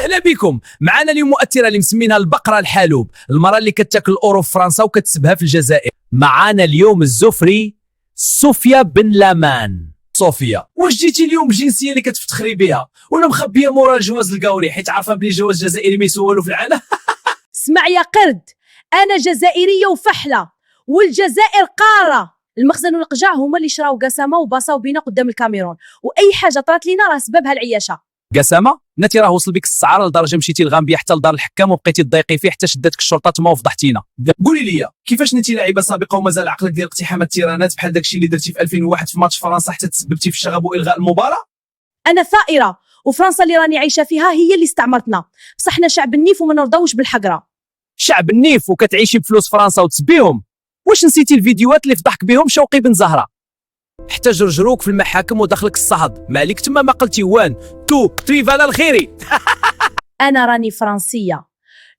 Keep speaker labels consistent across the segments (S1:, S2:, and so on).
S1: اهلا بكم. معنا اليوم مؤثره اللي مسمينها البقره الحالوب، المراه اللي كتاكل الاورو في فرنسا وكتسبها في الجزائر. معنا اليوم الزفري صوفيا بن لامان. صوفيا، واش جيتي اليوم بالجنسيه اللي كتفتخري بها ولا مخبيه مورا الجواز القوري حيت عارفه بلي الجواز الجزائري ما يسوى والو في العالم؟
S2: اسمع يا قرد، انا جزائريه وفحله والجزائر قاره. المخزن والقجع هما اللي شراو قسامه وباصاو بينا قدام الكاميرون، واي حاجه طرات لينا راه سببها العياشه.
S1: قسامه نتي راه وصل بك السعر لدرجه مشيتي لغامبيا حتى لدار الحكام وبقيتي تضايقي فيه حتى شدتك الشرطه تما وفضحتينا. قولي لي كيفاش نتي لاعبه سابقه ومازال عقلك ديال اقتحام التيرانات بحال داكشي اللي درتي في 2001 في ماتش فرنسا حتى تسببتي في الشغب والغاء المباراه؟
S2: انا ثائره، وفرنسا اللي راني عايشه فيها هي اللي استعمرتنا، بصح حنا شعب النيف وما نرضاوش بالحقره.
S1: شعب النيف وكتعيشي بفلوس فرنسا وتسبيهم؟ واش نسيتي الفيديوهات اللي فضحك بهم شوقي بن زهره؟ حتى جرجروك في المحاكم ودخلك الصهد، ما عليك تما ما قلتي وان تو تريفالا الخيري.
S2: انا راني فرنسيه،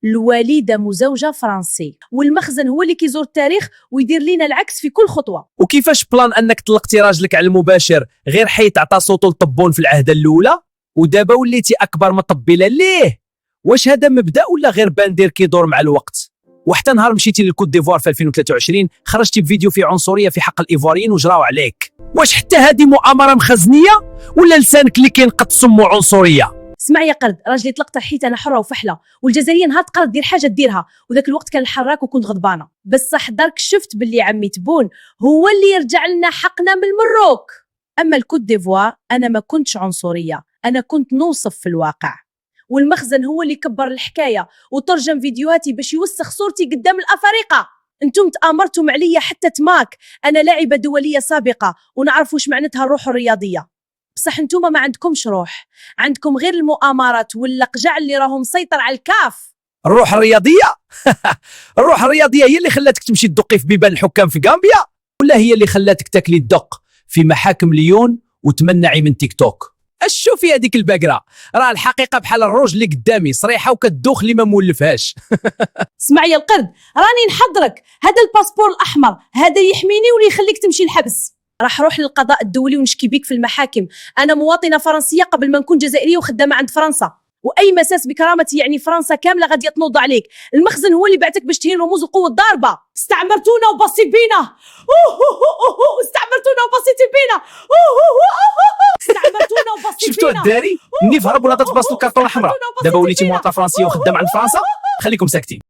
S2: الوالده مزوجه فرنسي، والمخزن هو اللي كيزور التاريخ ويدير لينا العكس في كل خطوه.
S1: وكيفاش بلان انك طلقتي راجلك على المباشر غير حيت عطا صوتو لطبون في العهده الاولى ودابا وليتي اكبر مطبله ليه؟ واش هذا مبدا ولا غير باندير كيدور مع الوقت؟ وحتى نهار مشيتي للكوت ديفوار في 2023 خرجتي بفيديو فيه عنصريه في حق الايفواريين وجراو عليك. واش حتى هذه مؤامره مخزنيه ولا لسانك اللي كينقط سمو عنصريه؟
S2: اسمع يا قرد، راجلي طلقت حيت انا حره وفحله، والجزائريه نهار تقرر دير حاجه ديرها، وذاك الوقت كان الحراك وكنت غضبانه، بصح درك شفت باللي عمي تبون هو اللي يرجع لنا حقنا من المروك. اما الكوت ديفوار انا ما كنتش عنصريه، انا كنت نوصف في الواقع، والمخزن هو اللي كبر الحكايه وترجم فيديوهاتي باش يوسخ صورتي قدام الافارقه. انتم تآمرتم عليا حتى تماك، انا لاعبه دوليه سابقه ونعرف واش معناتها الروح الرياضيه، بصح انتم ما عندكمش روح، عندكم غير المؤامرات واللقجع اللي راهم مسيطر على الكاف.
S1: الروح الرياضيه؟ الروح الرياضيه هي اللي خلاتك تمشي تدقي في بيبان الحكام في غامبيا ولا هي اللي خلاتك تاكلي الدق في محاكم ليون وتمنعي من تيك توك؟ شوفي هذيك البقره، راه الحقيقه بحال الروج اللي قدامي صريحه وكتدوخ اللي ما مولفهاش.
S2: اسمع يا القرد، راني نحضرك، هذا الباسبور الاحمر هذا يحميني ولا يخليك تمشي الحبس. راح اروح للقضاء الدولي ونشكي بيك في المحاكم، انا مواطنه فرنسيه قبل ما نكون جزائريه وخدامه عند فرنسا، واي مساس بكرامتي يعني فرنسا كامله غادي تنوض عليك. المخزن هو اللي بعتك باش تهين رموز القوه الضاربه. استعمرتونا وبصيت بينا، استعمرتونا وبصيت بينا، استعمرتونا وبصيت بينا.
S1: شفتوا الداري؟ مني هرب ولا تباصلوا كارطون حمراء، دابا وليتي مواطنه فرنسيه وخدام عند فرنسا؟ خليكم ساكتين.